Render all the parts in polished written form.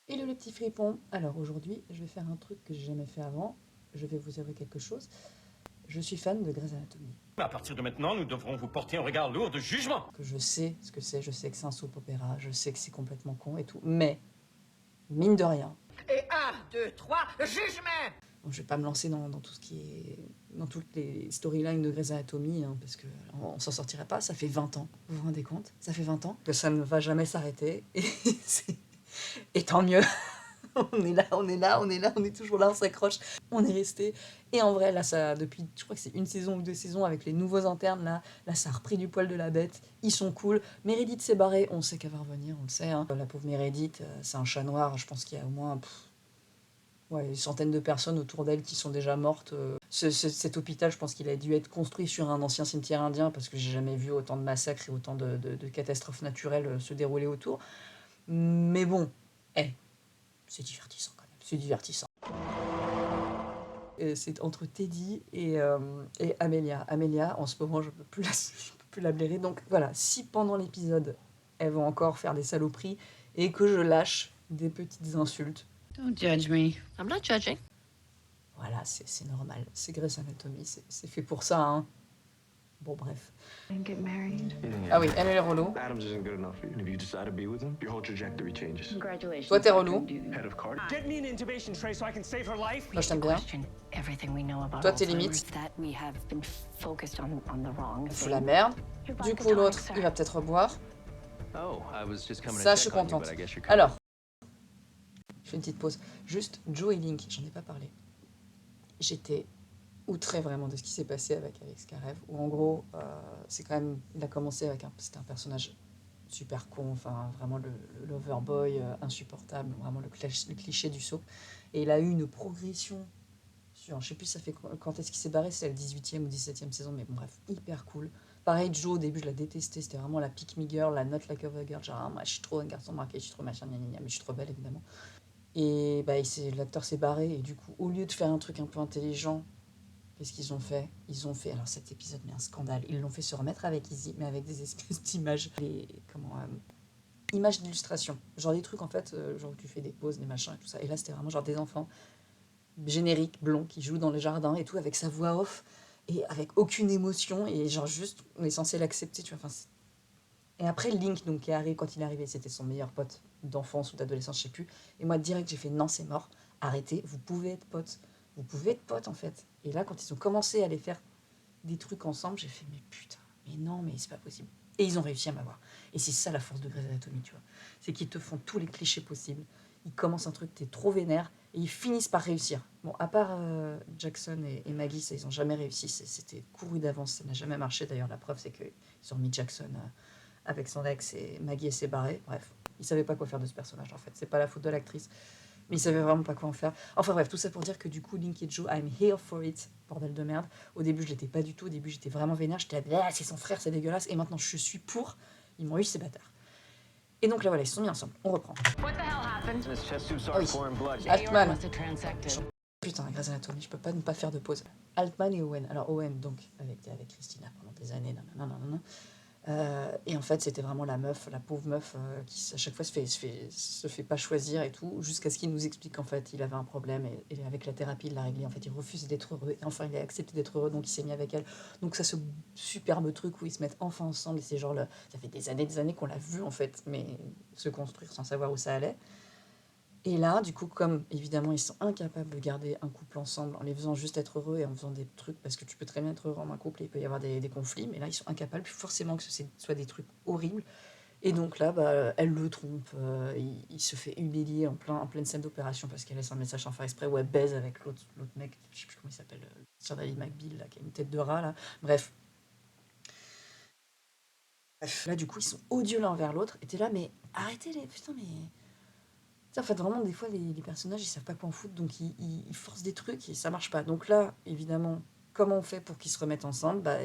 Hello les petits fripons. Alors aujourd'hui, je vais faire un truc que j'ai jamais fait avant. Je vais vous avouer quelque chose. Je suis fan de Grey's Anatomy. À partir de maintenant, nous devrons vous porter un regard lourd de jugement. Que je sais ce que c'est, je sais que c'est un soap opéra, je sais que c'est complètement con et tout. Mais, mine de rien, Et un, deux, trois, jugement. bon, je vais pas me lancer dans tout ce qui est... dans toutes les storylines de Grey's Anatomy, hein, parce que on s'en sortirait pas. Ça fait 20 ans, vous vous rendez compte? Ça fait 20 ans que ça ne va jamais s'arrêter. Et, et tant mieux. On est là, on est là, on est là, on est toujours là, on s'accroche, on est resté. Et en vrai, là, ça, depuis, je crois que c'est une saison ou 2 saisons avec les nouveaux internes, là, ça a repris du poil de la bête. Ils sont cool. Meredith s'est barrée, on sait qu'elle va revenir, on le sait. Hein. La pauvre Meredith, c'est un chat noir. Je pense qu'il y a au moins ouais, une centaine de personnes autour d'elle qui sont déjà mortes. Cet hôpital, je pense qu'il a dû être construit sur un ancien cimetière indien parce que j'ai jamais vu autant de massacres et autant de catastrophes naturelles se dérouler autour. Mais bon, c'est divertissant quand même, c'est divertissant. C'est entre Teddy et Amelia. Amelia, en ce moment, je peux plus la blairer. Donc voilà, si pendant l'épisode, elle va encore faire des saloperies et que je lâche des petites insultes, Don't judge me. I'm not judging. voilà, c'est normal. C'est Grey's Anatomy, c'est fait pour ça, hein. Bon, bref. And get married. Ah oui, elle est relou. Adams isn't good enough for you. And if you decide to be with him, your whole trajectory changes. Congratulations. Toi, t'es relou. Head of card. Get me an intubation tray so I can save her life. Moi, je t'aime bien. Question everything we know about Toi, t'es Alzheimer's. limite. That we have been focused on the wrong Fous thing. la merde. Du coup, l'autre, il va peut-être boire. Oh, I was just coming to Ça, je check suis on you, contente. but I guess you're coming. Alors, je fais une petite pause. Juste, Joe et Link, j'en ai pas parlé. J'étais outrée vraiment de ce qui s'est passé avec Alex Karev, où en gros, c'est quand même, il a commencé avec c'était un personnage super con, enfin vraiment le loverboy insupportable, vraiment le cliché du soap, et il a eu une progression sur, je sais plus ça fait quand est-ce qu'il s'est barré, c'est la 18e ou 17e saison, mais bon bref, hyper cool. Pareil, Joe, au début, je la détestais, c'était vraiment la pick me girl, la not like a girl, genre, ah, moi, je suis trop un garçon marqué, je suis trop machin, gna, gna, gna, mais je suis trop belle, évidemment. Et bah, l'acteur s'est barré, et du coup, au lieu de faire un truc un peu intelligent, qu'est-ce qu'ils ont fait? Ils ont fait, alors cet épisode, mais un scandale, ils l'ont fait se remettre avec Izzy, mais avec des espèces d'images, images d'illustration. Genre des trucs, en fait, genre où tu fais des pauses, des machins et tout ça. Et là, c'était vraiment genre des enfants génériques, blonds, qui jouent dans le jardin et tout, avec sa voix off, et avec aucune émotion, et genre juste, on est censé l'accepter, tu vois. Enfin, et après, Link, donc, qui est arrivé, quand il est arrivé, c'était son meilleur pote d'enfance ou d'adolescence, je sais plus. Et moi, direct, j'ai fait non, c'est mort, arrêtez, vous pouvez être potes. Vous pouvez être potes, en fait. Et là, quand ils ont commencé à aller faire des trucs ensemble, j'ai fait mais putain, mais non, mais c'est pas possible. Et ils ont réussi à m'avoir. Et c'est ça la force de Grey's Anatomy, tu vois. C'est qu'ils te font tous les clichés possibles. Ils commencent un truc, t'es trop vénère, et ils finissent par réussir. Bon, à part Jackson et Maggie, ça, ils ont jamais réussi. C'était couru d'avance, ça n'a jamais marché. D'ailleurs, la preuve, c'est qu'ils ont mis Jackson avec son ex et Maggie s'est barrée. Bref, ils savaient pas quoi faire de ce personnage, en fait. C'est pas la faute de l'actrice. Mais ils savaient vraiment pas quoi en faire. Enfin bref, tout ça pour dire que du coup, Link et Joe, I'm here for it, bordel de merde. Au début, je l'étais pas du tout. Au début, j'étais vraiment vénère. J'étais là, c'est son frère, c'est dégueulasse. Et maintenant, je suis pour. Ils m'ont eu, ces bâtards. Et donc là, voilà, ils se sont mis ensemble. On reprend. What the hell happened? His chest tube Ah started oui. pouring blood. Altman. Was it transected? Putain, Grey's Anatomy, je peux pas ne pas faire de pause. Altman et Owen. Alors Owen, donc, avec Christina pendant des années, nanana. Et en fait, c'était vraiment la meuf, la pauvre meuf, qui à chaque fois se fait pas choisir et tout, jusqu'à ce qu'il nous explique qu'en fait, il avait un problème et avec la thérapie, il l'a réglé. En fait, il refusait d'être heureux et enfin, il a accepté d'être heureux, donc il s'est mis avec elle. Donc ça, ce superbe truc où ils se mettent enfin ensemble, et c'est genre, ça fait des années qu'on l'a vu en fait, mais se construire sans savoir où ça allait. Et là, du coup, comme évidemment, ils sont incapables de garder un couple ensemble en les faisant juste être heureux et en faisant des trucs, parce que tu peux très bien être heureux en un couple et il peut y avoir des conflits, mais là, ils sont incapables, puis forcément que ce soit des trucs horribles. Et donc là, bah, elle le trompe, il se fait humilier en pleine scène d'opération parce qu'elle laisse un message sans faire exprès, ou elle baise avec l'autre mec, je sais plus comment il s'appelle, Sir David McBeal, là, qui a une tête de rat, là. Bref. Là, du coup, ils sont odieux l'un envers l'autre, et t'es là, mais arrêtez les... Putain, mais... En fait, vraiment, des fois, les personnages, ils savent pas quoi en foutre, donc ils forcent des trucs et ça marche pas. Donc là, évidemment, comment on fait pour qu'ils se remettent ensemble? Bah,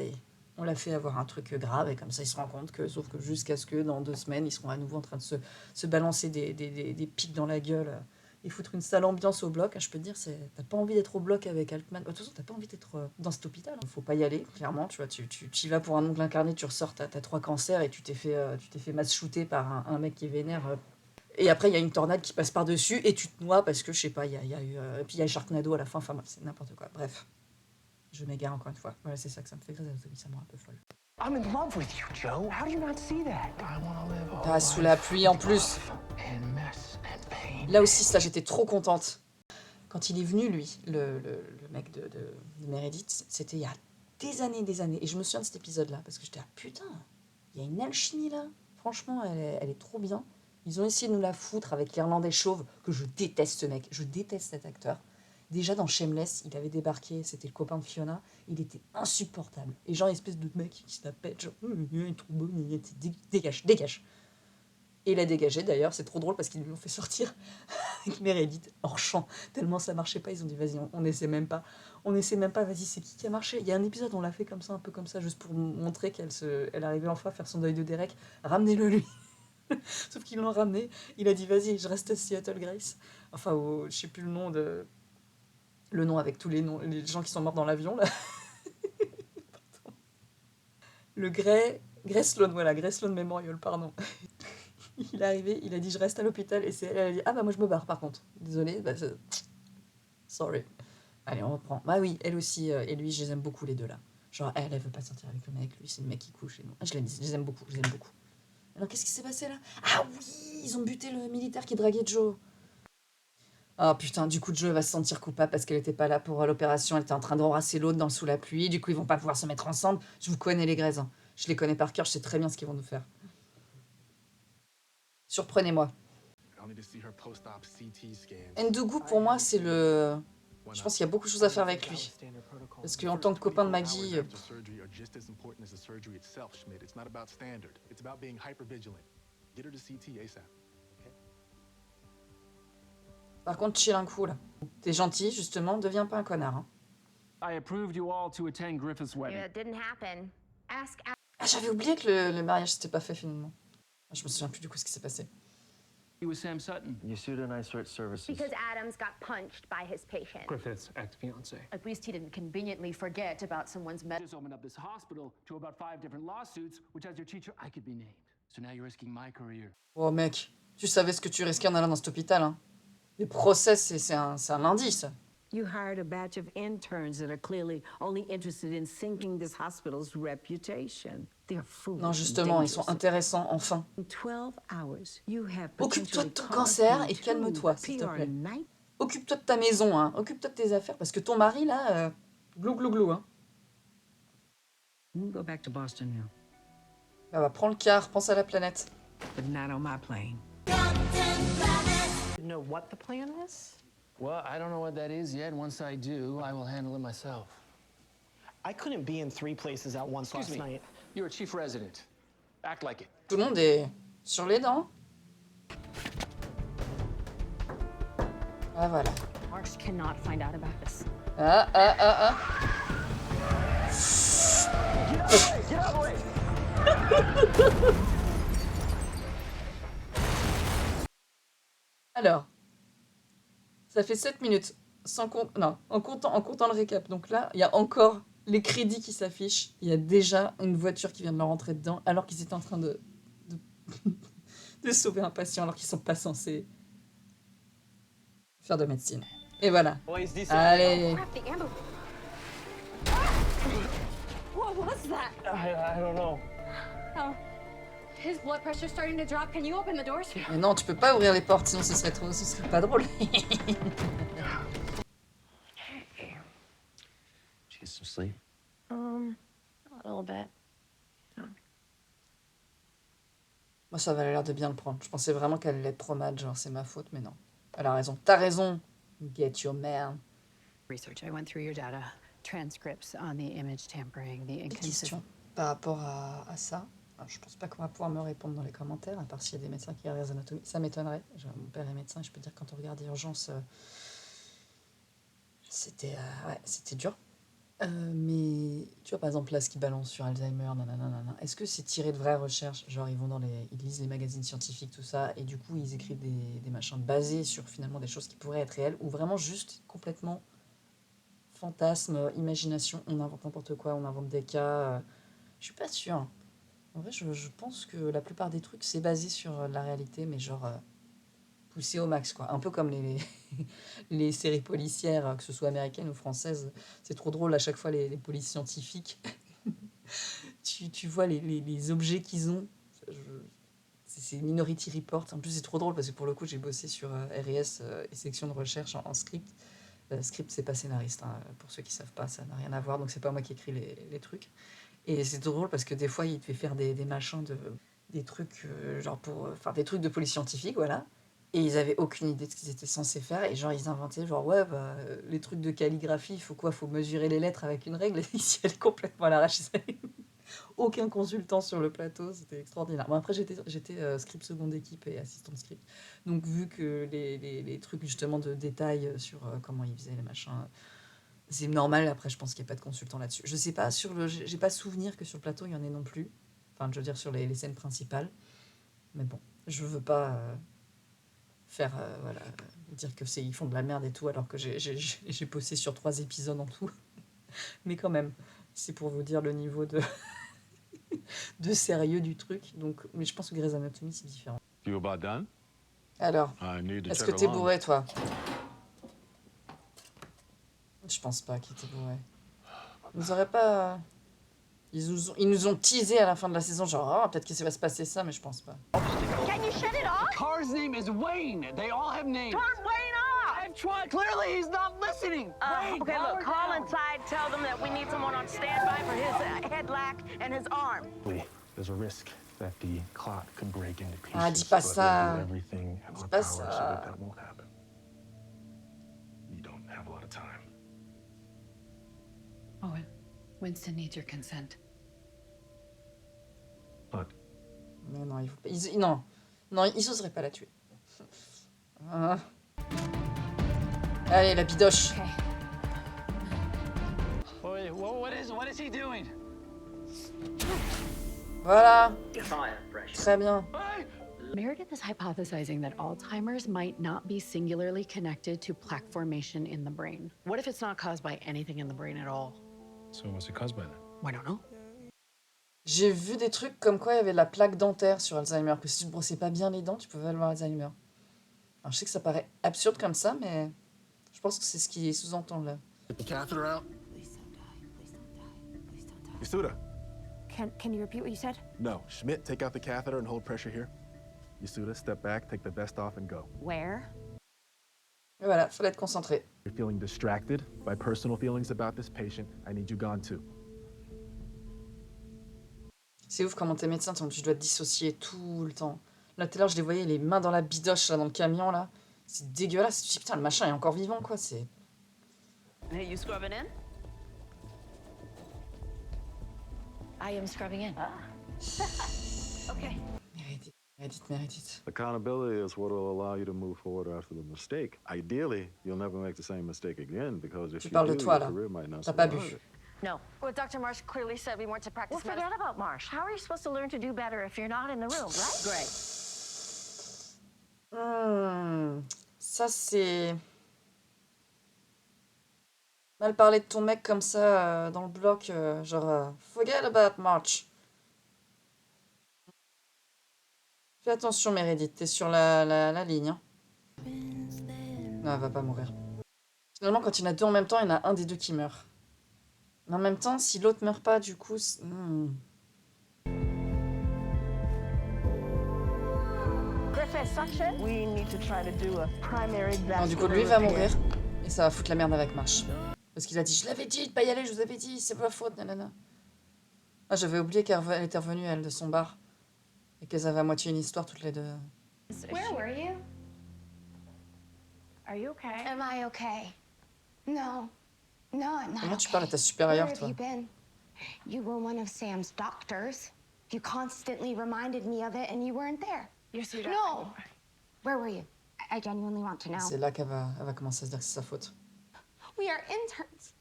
on l'a fait avoir un truc grave, et comme ça, ils se rendent compte que, sauf que jusqu'à ce que dans 2 semaines, ils seront à nouveau en train de se balancer des pics dans la gueule et foutre une sale ambiance au bloc. Je peux te dire, t'as pas envie d'être au bloc avec Altman. De toute façon, t'as pas envie d'être dans cet hôpital. Faut pas y aller, clairement. Tu vois, tu y vas pour un ongle incarné, tu ressors, t'as 3 cancers et tu t'es fait mass shooter par un mec qui est vénère. Et après, il y a une tornade qui passe par-dessus et tu te noies parce que, je sais pas, il y a eu... et puis il y a Sharknado à la fin, enfin, bref, c'est n'importe quoi. Bref, je m'égare encore une fois. Voilà, c'est ça que ça me fait Grey's Anatomy, ça me rend un peu folle. I'm in love with you, Joe. How do you not see that? I want to live Ah, sous la pluie en plus. and mess and pain. Là aussi, ça, j'étais trop contente. Quand il est venu, lui, le mec de Meredith, c'était il y a des années. Et je me souviens de cet épisode-là, parce que j'étais, ah putain, il y a une alchimie là. Franchement, elle est trop bien. Ils ont essayé de nous la foutre avec l'Irlandais chauve, que je déteste ce mec. Je déteste cet acteur. Déjà dans Shameless, il avait débarqué, c'était le copain de Fiona. Il était insupportable. Et genre, espèce de mec qui se la pète, genre, il est trop beau, dégage. Et il a dégagé d'ailleurs, c'est trop drôle parce qu'ils lui ont fait sortir avec Meredith hors champ. Tellement ça marchait pas, ils ont dit vas-y, on essaie même pas. Vas-y, c'est qui a marché? Il y a un épisode, on l'a fait comme ça, un peu comme ça, juste pour montrer elle arrivait enfin à faire son deuil de Derek. Ramenez-le lui. Sauf qu'ils l'ont ramené, il a dit vas-y, je reste à Seattle Grace. Enfin, je sais plus le nom avec tous les noms, les gens qui sont morts dans l'avion là. Pardon. Le Grey Sloan, voilà, Grey Sloan Memorial, pardon. Il est arrivé, il a dit je reste à l'hôpital et c'est elle a dit ah bah moi je me barre par contre. Désolée, bah, sorry. Allez, on reprend. Bah oui, elle aussi et lui, je les aime beaucoup les deux là. Genre elle veut pas sortir avec le mec, lui c'est le mec qui couche et non. Je les aime beaucoup. Alors qu'est-ce qui s'est passé là? Ah oui, ils ont buté le militaire qui draguait Joe. Oh putain, du coup Joe va se sentir coupable parce qu'elle était pas là pour l'opération, elle était en train d'embrasser l'autre sous la pluie, du coup ils vont pas pouvoir se mettre ensemble. Je vous connais les Grey's, hein. Je les connais par cœur, je sais très bien ce qu'ils vont nous faire. Surprenez-moi. Ndougou, pour moi, c'est le... Je pense qu'il y a beaucoup de choses à faire avec lui. Parce qu'en tant que copain de Maggie... Par contre, chill un coup, là. T'es gentil, justement, deviens pas un connard. Hein. I approved you all to attend Griffith's wedding. It didn't happen. Ask Ah, j'avais oublié que le mariage s'était pas fait, finalement. Je me souviens plus du coup ce qui s'est passé. You with Sam Sutton. You sued a nice search services. because Adams got punched by his patient. Griffith's ex-fiance. At least he didn't conveniently forget about someone's medical. Just opened up this hospital to about 5 different lawsuits, which as your teacher, I could be named. So now you're risking my career. Oh mec, tu savais ce que tu risquais en allant dans cet hôpital, hein. Les procès, c'est un lundi, ça. You hired a batch of interns that are clearly only interested in sinking this hospital's reputation. They're foolish. Non, justement, ils sont intéressants, enfin. In 12 hours, you have Occupe-toi de potentially ton caused cancer me et calme-toi, two s'il te PR plaît. night- Occupe-toi de ta maison, hein. Occupe-toi de tes affaires, parce que ton mari, là, glou glou glou, hein. You can go back to Boston now, Bah, prends le car, pense à la planète. but not on my plane. You know what the plan is? Well, I don't know what that is yet. Once I do, I will handle it myself. I couldn't be in 3 places at once Excuse last me. night. You're a chief resident. Act like it. Tout le monde est sur les dents. Ah, voilà. Marks cannot find out about this. Ah. Alors, ça fait 7 minutes, sans compte, non, en comptant le récap. Donc là, il y a encore les crédits qui s'affichent. Il y a déjà une voiture qui vient de leur rentrer dedans, alors qu'ils étaient en train de sauver un patient, alors qu'ils sont pas censés faire de médecine. Et voilà. Allez. Crap, the ambulance. What was that? I don't know. Oh, his blood pressure's starting to drop. Can you open the doors? Mais non, tu peux pas ouvrir les portes, sinon ce serait pas drôle. Did you get some sleep? A little bit. Moi, ça avait l'air de bien le prendre. Je pensais vraiment qu'elle allait être trop mad, genre c'est ma faute, mais non. Elle a raison. T'as raison. Get your man. Research. I went through your data, transcripts on the image tampering, the Des inconsistent. questions par rapport à ça. Alors, je pense pas qu'on va pouvoir me répondre dans les commentaires, à part s'il y a des médecins qui regardent Anatomie. Ça m'étonnerait. Mon père est médecin et je peux dire que quand on regardait Urgence, c'était dur. Mais tu vois, par exemple, là, ce qu'ils balancent sur Alzheimer, nanana, est-ce que c'est tiré de vraies recherches? Genre, ils lisent les magazines scientifiques, tout ça, et du coup, ils écrivent des machins basés sur finalement des choses qui pourraient être réelles, ou vraiment juste complètement fantasme, imagination, on invente n'importe quoi, on invente des cas. Je suis pas sûre. En vrai, je pense que la plupart des trucs, c'est basé sur la réalité, mais genre poussé au max, quoi. Un peu comme les séries policières, que ce soit américaines ou françaises. C'est trop drôle à chaque fois, les polices scientifiques. Tu vois les objets qu'ils ont. C'est Minority Report. En plus, c'est trop drôle parce que pour le coup, j'ai bossé sur RIS et section de recherche en script. Script, c'est pas scénariste. Hein. Pour ceux qui savent pas, ça n'a rien à voir. Donc, c'est pas moi qui écris les trucs. Et c'est drôle parce que des fois, il te fait faire des machins, des trucs, genre enfin, des trucs de police scientifique, voilà. Et ils avaient aucune idée de ce qu'ils étaient censés faire. Et genre, ils inventaient, genre, ouais, bah, les trucs de calligraphie, il faut quoi? Faut mesurer les lettres avec une règle. Et ici, elle est complètement à l'arrache. Aucun consultant sur le plateau, c'était extraordinaire. Bon, après, j'étais script seconde équipe et assistant de script. Donc, vu que les trucs justement de détails sur comment ils faisaient les machins, c'est normal. Après, je pense qu'il n'y a pas de consultant là-dessus. Je sais pas, j'ai pas souvenir que sur le plateau, il y en ait non plus. Enfin, je veux dire, sur les scènes principales. Mais bon, je veux pas faire, voilà, dire que ils font de la merde et tout, alors que j'ai bossé sur 3 épisodes en tout. Mais quand même, c'est pour vous dire le niveau de sérieux du truc. Donc, mais je pense que Grey's Anatomy, c'est différent. You about done? Alors, I need to est-ce check que t'es along. bourré, toi? Je pense pas qu'il était bourré. Ils auraient pas... Ils nous ont teasé à la fin de la saison, genre, oh, peut-être que ça va se passer ça, mais je pense pas. Can you shut it off? Car's name is Wayne. They all have names. Turn Wayne off! I've tried. Clearly, he's not listening. Wayne, Okay, calm look, her call down. inside, tell them that we need someone on standby for his head lack and his arm. There's a risk that the clot could break into pieces. Ah, dis pas but we'll ça. do everything in Dis our pas power so ça. that won't happen. You don't have a lot of time. Owen, Winston needs your consent. But Mais non, il faut pas... Non, ils oseraient pas la tuer. Ah. Allez, la bidoche. What is he doing? Voilà. Très bien. Meredith is hypothesizing that Alzheimer's might not be singularly connected to plaque formation in the brain. What if it's not caused by anything in the brain at all? so what's it caused by then? I don't know. J'ai vu des trucs comme quoi il y avait de la plaque dentaire sur Alzheimer, que si tu ne brossais pas bien les dents, tu pouvais avoir Alzheimer. Alors je sais que ça paraît absurde comme ça, mais je pense que c'est ce qui sous-entend là. Get the catheter out. Yasuda. Can you repeat what you said? No. Schmidt, take out the catheter and hold pressure here. Yasuda, step back, take the vest off and go. Where? Et voilà, fallait être concentré. You're feeling distracted by personal feelings about this patient. I need you gone too. C'est ouf comment t'es médecin, tu dois te dissocier tout le temps. Là, tout à l'heure, je les voyais, les mains dans la bidoche, là, dans le camion, là. C'est dégueulasse. Tu te dis, putain, le machin est encore vivant, quoi. C'est... Hey, you scrubbing in? I am scrubbing in. Okay. Meredith. Accountability is what will allow you to move forward after the mistake. Ideally, you'll never make the same mistake again because if Tu you parles do, de toi, your là. career might not T'as pas bu. survive it. No. Well, Dr. Marsh clearly said we weren't to practice Well, forget about Marsh. How are you supposed to learn to do better if you're not in the room, right? Great. Ça, c'est... Mal parler de ton mec comme ça, dans le bloc, genre... forget about March. Fais attention, Meredith, t'es sur la ligne. Hein. Non, elle va pas mourir. Finalement, quand il y en a deux en même temps, il y en a un des deux qui meurt. Mais en même temps, si l'autre meurt pas, du coup... Non, du coup, lui va mourir. Et ça va foutre la merde avec Marsh. Parce qu'il a dit, je l'avais dit de pas y aller, je vous avais dit, c'est pas faute, nanana. Ah, j'avais oublié qu'elle était revenue, elle, de son bar. Et qu'elles avaient à moitié une histoire, toutes les deux. Where were you? Are you okay? Am I okay? No. No, I'm not Comment tu okay. parles à ta Where supérieure, have toi? you been? You were one of Sam's doctors. You constantly reminded me of it, and you weren't there. No. Where were you? I genuinely want to know. C'est là qu'elle va commencer à se dire que c'est sa faute. We are interns.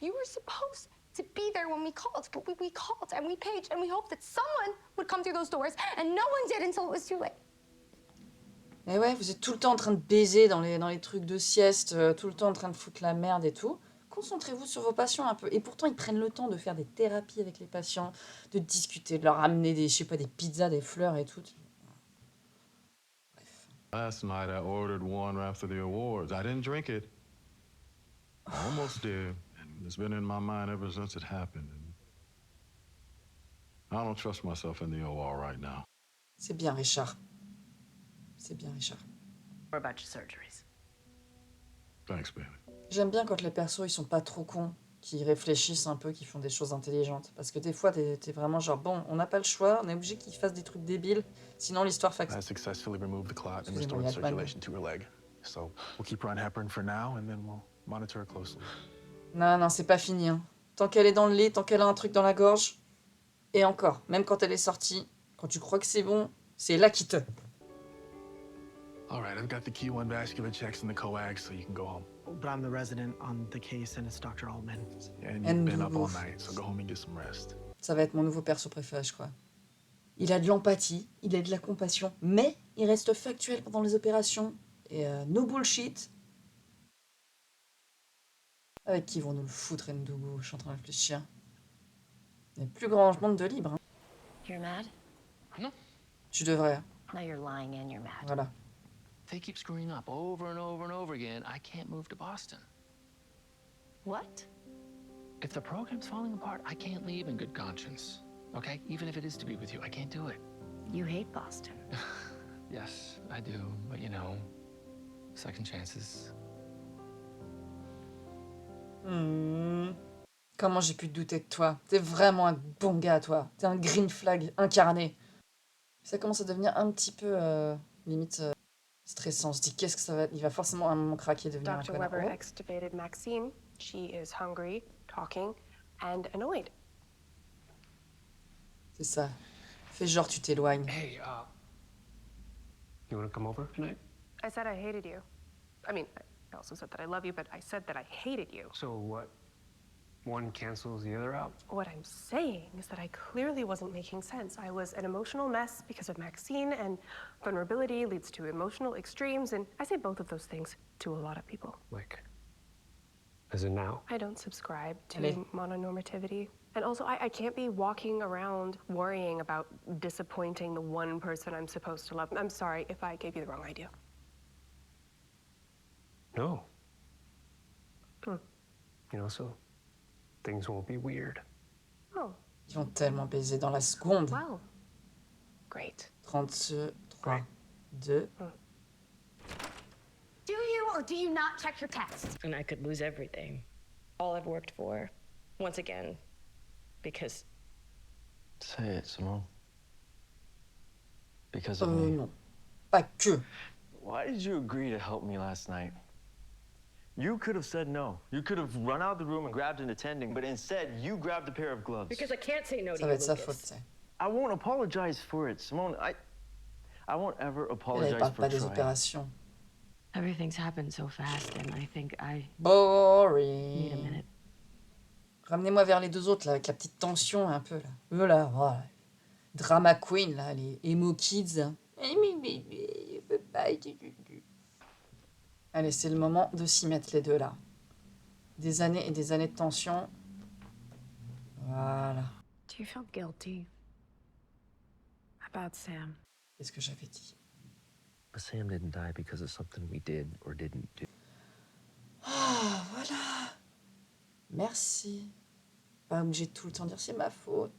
You were supposed to be there when we called, but we called and we paged and we hoped that someone would come through those doors, and no one did until it was too late. Et ouais, vous êtes tout le temps en train de baiser dans les trucs de sieste, tout le temps en train de foutre la merde et tout. Concentrez-vous sur vos patients un peu. Et pourtant, ils prennent le temps de faire des thérapies avec les patients, de discuter, de leur amener des, je sais pas, des pizzas, des fleurs et tout. Bref. Last night, I ordered one after the awards. I didn't drink it. I almost did. And it's been in my mind ever since it happened. And I don't trust myself in the OR right now. C'est bien, Richard. C'est bien, Richard. What about your surgeries? Thanks, baby. J'aime bien quand les persos, ils sont pas trop cons, qu'ils réfléchissent un peu, qu'ils font des choses intelligentes. Parce que des fois, t'es vraiment genre, bon, on n'a pas le choix, on est obligé qu'ils fassent des trucs débiles, sinon l'histoire fait... I successfully removed the clot and Excusez-moi, restored Yatman. circulation to her leg. So we'll keep her on heparin for now, and then we'll monitor her closely. Non, non, c'est pas fini. Hein. Tant qu'elle est dans le lit, tant qu'elle a un truc dans la gorge, et encore, même quand elle est sortie, quand tu crois que c'est bon, c'est là qu'il te... All right, I've got the Q1 vascular checks and the coags, so you can go home. But I'm the resident on the case, and it's Dr. Altman. And you've been up all night, so go home and get some rest. Ça va être mon nouveau perso préféré, je crois. Il a de l'empathie, il a de la compassion, mais il reste factuel pendant les opérations. Et no bullshit. Avec qui vont nous le foutre, Ndougou? Je suis en train de réfléchir. Il y a plus grand monde de libre. Hein. You're mad? No. Tu devrais. Now you're lying and you're mad. Voilà. They keep screwing up over and over and over again. I can't move to Boston. What? If the program's falling apart, I can't leave in good conscience. Okay? Even if it is to be with you, I can't do it. You hate Boston. Yes, I do. But you know, second chances. Comment j'ai pu douter de toi? T'es vraiment un bon gars, toi. T'es un green flag incarné. Ça commence à devenir un petit peu, limite, stressant. On se dit, qu'est-ce que ça va être? Il va forcément à un moment craquer, devenir un Dr. connard. Weber Oh. extubated Maxine. She is hungry, talking, and annoyed. C'est ça. Fais genre, tu t'éloignes. Hey, you want to come over tonight? I said I hated you. I mean, I also said that I love you, but I said that I hated you. So what? One cancels the other out? What I'm saying is that I clearly wasn't making sense. I was an emotional mess because of Maxine, and vulnerability leads to emotional extremes, and I say both of those things to a lot of people. Like, as in now? I don't subscribe to Allez. mononormativity. And also, I can't be walking around worrying about disappointing the one person I'm supposed to love. I'm sorry if I gave you the wrong idea. No. Hmm. You know, so things won't be weird. Oh, Ils vont tellement baiser dans la seconde. well, great. 33, 2. Do you or do you not check your text? And I could lose everything. All I've worked for. Once again. Because Say it, Simone. Because of me. Non. Pas que. Why did you agree to help me last night? You could have said no. You could have run out of the room and grabbed an attending, but instead, you grabbed a pair of gloves. because I can't say no to Ça you, va être sa Lucas. faute, ça. I won't apologize for it, Simone. I won't ever Elle apologize parle for pas des trying. opérations. Everything's happened so fast, and I think I need a Boring. minute. Ramenez-moi vers les deux autres, là, avec la petite tension, un peu, là. Voilà, voilà. Drama queen, là, les emo kids. Allez, c'est le moment de s'y mettre, les deux, là. Des années et des années de tension. Voilà. Do you feel guilty about Sam? Qu'est-ce que j'avais dit? But Sam didn't die because of something we did or didn't do. Ah, voilà. Merci. Pas obligé de tout le temps dire c'est ma faute.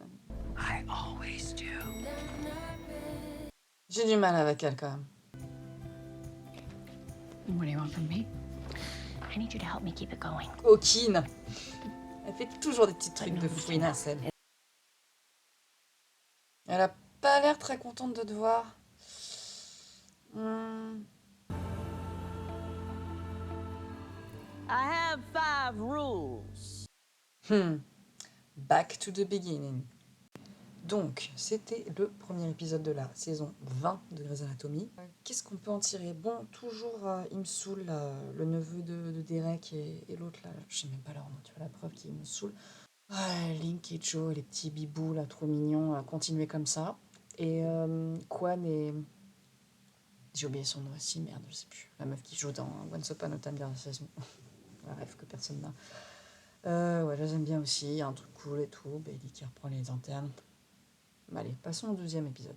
I always do. J'ai du mal avec elle, quand même. What do you want from me? I need you to help me keep it going. Coquine. Elle fait toujours des petits trucs de fouinasse, elle. Elle a pas l'air très contente de te voir. I have 5 rules. Back to the beginning. Donc, c'était le premier épisode de la saison 20 de Grey's Anatomy. Qu'est-ce qu'on peut en tirer? Bon, toujours, il me saoule, le neveu de Derek et l'autre, là, je sais même pas leur nom, tu vois, la preuve qui me saoule. Link et Joe, les petits bibous, là, trop mignons, continuer comme ça. Et Quan et... J'ai oublié son nom aussi, merde, je sais plus. La meuf qui joue dans Once Upon a Time dernière saison. Un rêve que personne n'a. Ouais, je les aime bien aussi, il y a un truc cool et tout. Bailey qui reprend les antennes. Allez, passons au 12e épisode.